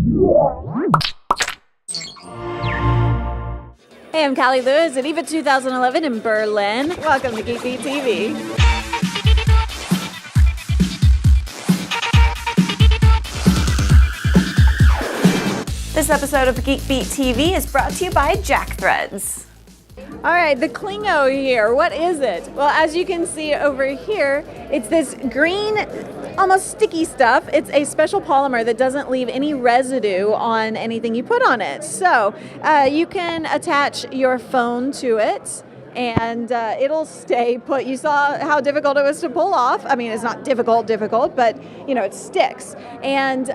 Hey, I'm Callie Lewis at IFA 2011 in Berlin. Welcome to Geek Beat TV. This episode of Geek Beat TV is brought to you by JackThreads. All right, the Klingo here, what is it? Well, as you can see over here, it's this green, almost sticky stuff. It's a special polymer that doesn't leave any residue on anything you put on it. So you can attach your phone to it and it'll stay put. You saw how difficult it was to pull off. I mean, it's not difficult, but you know, it sticks. And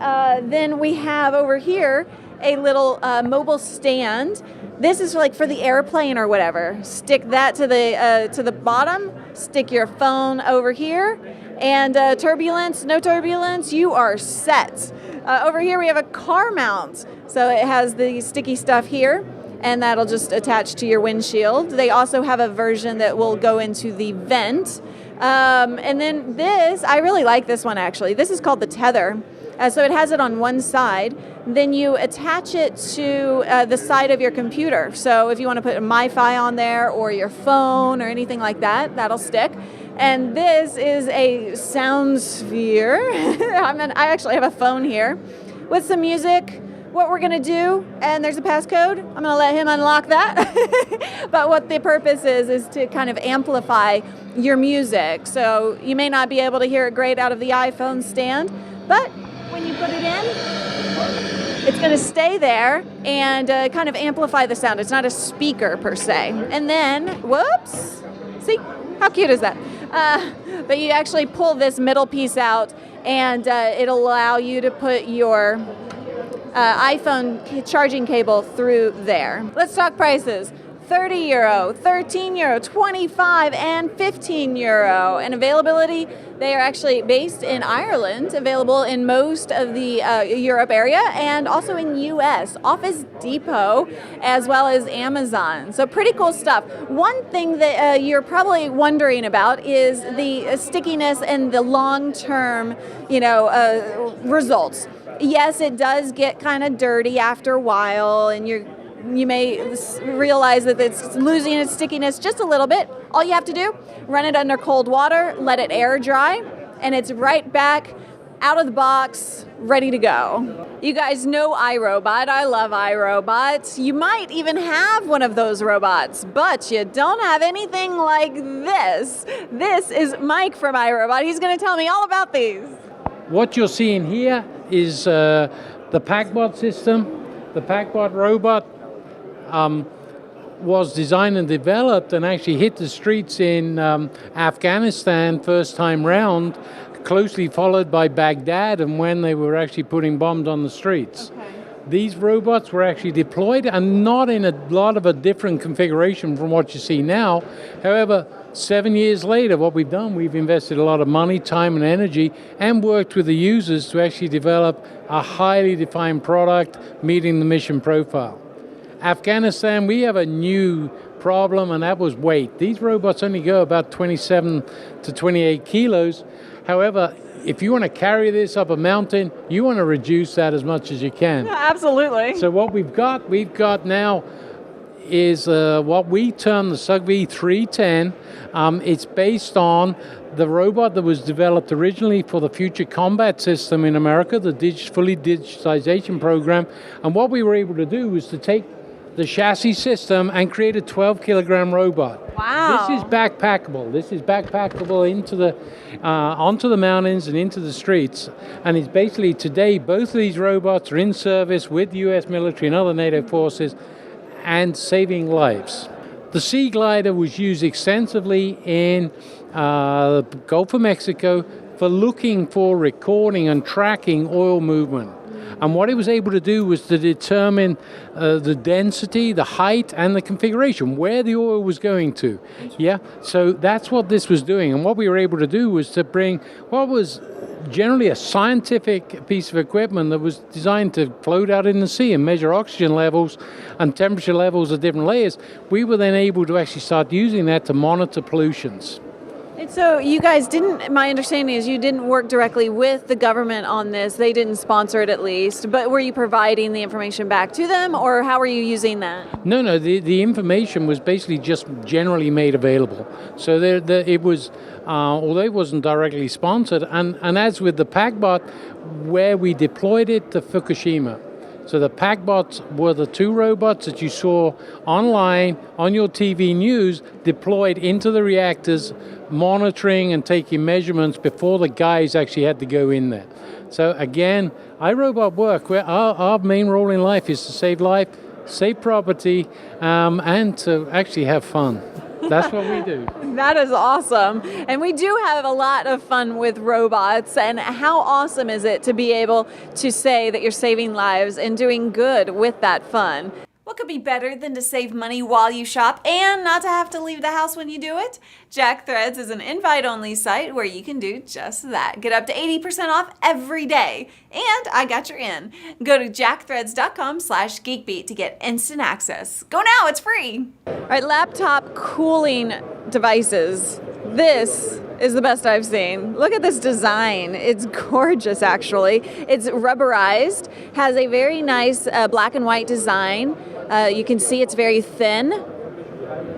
then we have over here a little mobile stand. This is like for the airplane or whatever. Stick that to the bottom, stick your phone over here, and turbulence, no turbulence, you are set. Over here we have a car mount. So it has the sticky stuff here, and that'll just attach to your windshield. They also have a version that will go into the vent. And then this, I really like this one actually. This is called the tether. So it has it on one side. Then you attach it to the side of your computer. So if you want to put a MiFi on there or your phone or anything like that, that'll stick. And this is a sound sphere. I actually have a phone here with some music. What we're going to do, and there's a passcode, I'm going to let him unlock that. But what the purpose is to kind of amplify your music. So you may not be able to hear it great out of the iPhone stand, but when you put it in, it's going to stay there and kind of amplify the sound. It's not a speaker per se. And then, whoops, see, how cute is that? But you actually pull this middle piece out and it'll allow you to put your iPhone charging cable through there. Let's talk prices. €30, €13, 25, and €15. And availability, they are actually based in Ireland, available in most of the Europe area, and also in US, Office Depot, as well as Amazon. So pretty cool stuff. One thing that you're probably wondering about is the stickiness and the long-term, results. Yes, it does get kind of dirty after a while, and you may realize that it's losing its stickiness just a little bit. All you have to do, run it under cold water, let it air dry, and it's right back out of the box, ready to go. You guys know iRobot. I love iRobot. You might even have one of those robots, but you don't have anything like this. This is Mike from iRobot. He's going to tell me all about these. What you're seeing here is the PackBot system. The PackBot robot was designed and developed and actually hit the streets in Afghanistan first time round, closely followed by Baghdad and when they were actually putting bombs on the streets. Okay. These robots were actually deployed and not in a lot of a different configuration from what you see now. However, 7 years later, what we've done, we've invested a lot of money, time, and energy and worked with the users to actually develop a highly defined product meeting the mission profile. Afghanistan, we have a new problem, and that was weight. These robots only go about 27 to 28 kilos. However, if you want to carry this up a mountain, you want to reduce that as much as you can. Yeah, absolutely. So what we've got now is what we term the SUGV 310. It's based on the robot that was developed originally for the Future Combat System in America, the fully digitization program. And what we were able to do was to take the chassis system and create a 12-kilogram robot. Wow. This is backpackable. This is backpackable onto the mountains and into the streets. And it's basically today, both of these robots are in service with the U.S. military and other NATO forces and saving lives. The Sea Glider was used extensively in the Gulf of Mexico for looking for recording and tracking oil movement. And what it was able to do was to determine the density, the height, and the configuration, where the oil was going to. Yeah, so that's what this was doing. And what we were able to do was to bring what was generally a scientific piece of equipment that was designed to float out in the sea and measure oxygen levels and temperature levels of different layers. We were then able to actually start using that to monitor pollutions. And so you guys didn't, my understanding is you didn't work directly with the government on this. They didn't sponsor it at least, but were you providing the information back to them, or how were you using that? No, the information was basically just generally made available. So it was, although it wasn't directly sponsored, and as with the PACBot, where we deployed it to Fukushima. So the PACBots were the 2 robots that you saw online on your TV news deployed into the reactors, monitoring and taking measurements before the guys actually had to go in there. So again, iRobot work, where our main role in life is to save life, save property, and to actually have fun. That's what we do. That is awesome. And we do have a lot of fun with robots. And how awesome is it to be able to say that you're saving lives and doing good with that fun? What could be better than to save money while you shop and not to have to leave the house when you do it? JackThreads is an invite-only site where you can do just that. Get up to 80% off every day. And I got your in. Go to jackthreads.com/geekbeat to get instant access. Go now, it's free. All right, laptop cooling devices. This is the best I've seen. Look at this design. It's gorgeous, actually. It's rubberized, has a very nice black and white design. You can see it's very thin.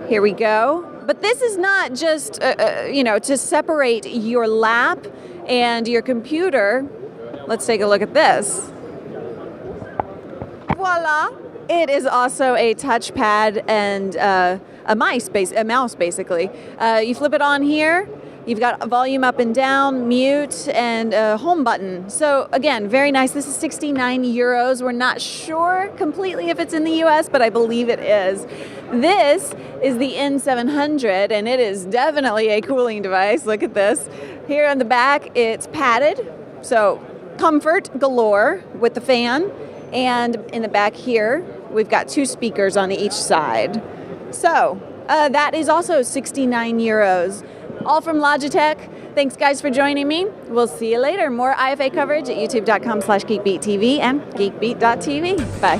Here we go. But this is not just, to separate your lap and your computer. Let's take a look at this. Voila! It is also a touchpad and a mouse, basically. You flip it on here. You've got a volume up and down, mute, and a home button. So again, very nice. This is 69 euros. We're not sure completely if it's in the US, but I believe it is. This is the N700, and it is definitely a cooling device. Look at this. Here on the back, it's padded, so comfort galore with the fan. And in the back here, we've got 2 speakers on each side. So that is also 69 euros. All from Logitech. Thanks, guys, for joining me. We'll see you later. More IFA coverage at youtube.com/GeekBeatTV and GeekBeat.tv. Bye.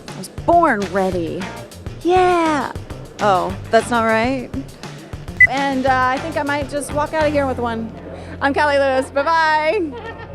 I was born ready. Yeah. Oh, that's not right. And I think I might just walk out of here with one. I'm Callie Lewis. Bye-bye.